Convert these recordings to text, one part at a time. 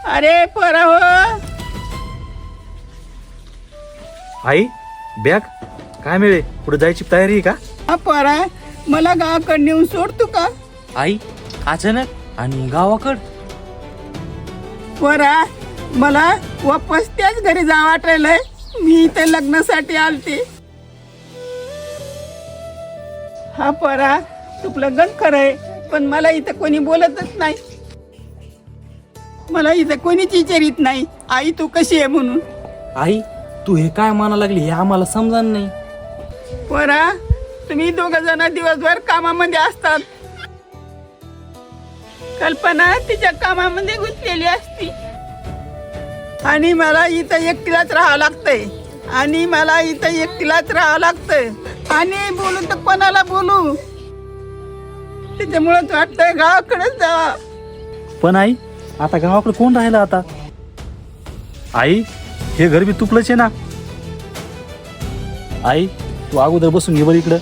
अरे पोरा हो. आई बॅग काय मिळे पुढे जायची तयारी आहे का? हा पोरा, मला गावाकडे नेऊन सोडतो का? आई अचानक आणि गावाकड? पोरा, मला वापस त्याच घरी जा वाटायलंय. मी इथे लग्नासाठी आलते. हा पोरा, तुपलं गण खरंय, पण मला इथं कोणी बोलतच नाही. मला इथं कोणीच विचारित नाही आई तू कशी आहे म्हणून. आई तू हे काय म्हणा लागली हे आम्हाला समजा नाही. पोरा, तुम्ही दोघ जण दिवसभर कामामध्ये असतात. कल्पना तिच्या कामामध्ये गुंतलेली असती आणि मला इथं एकटीलाच राहावं लागतंय. आणि बोलू तर कोणाला बोलू? त्याच्यामुळेच वाटतंय गावाकडेच जावा. पण आई आता गावाकडे कोण राहिलं आता? आई हे घर बी तुपलंच आहे ना. आई तू अगोदर बसून घे बरं इकडं.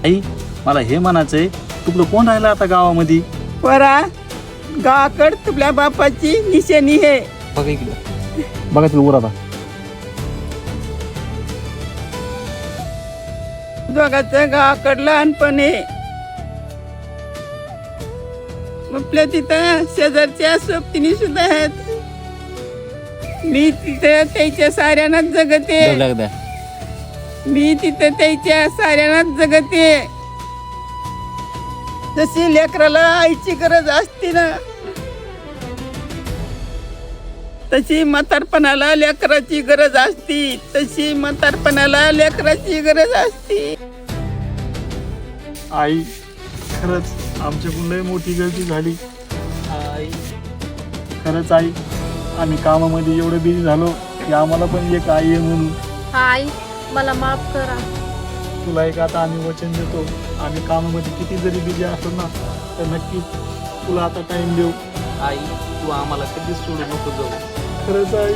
आई मला हे म्हणायचंय तुपलं कोण राहिलं आता गावामध्ये? पोरा, गावाकड तुझ्या बापाची निशाणी आहे. बघा इकडे. बघा तुला वर आता. दोघांचं गावाकड लहानपण आहे. आपल्या तिथं शेजारच्या सोबतीने सुद्धा आहेत. मी तिथं त्याच्या साऱ्यांनाच जगते. जशी लेकराला आईची गरज असते ना, तशी म्हातारपणाला लेकराची गरज असती. आई खरंच आमच्याकडून लय मोठी गलती झाली. आई खरंच आई आम्ही कामामध्ये एवढं बिझी झालो की आम्हाला पण एक आई आहे म्हणून. आई मला माफ करा. तुला एक आता आम्ही वचन देतो, आम्ही कामामध्ये किती जरी बिझी असलो ना तर नक्कीच तुला आता टाइम देऊ. आई तू आम्हाला कधीच सोडू नको जाऊ. खरंच आई.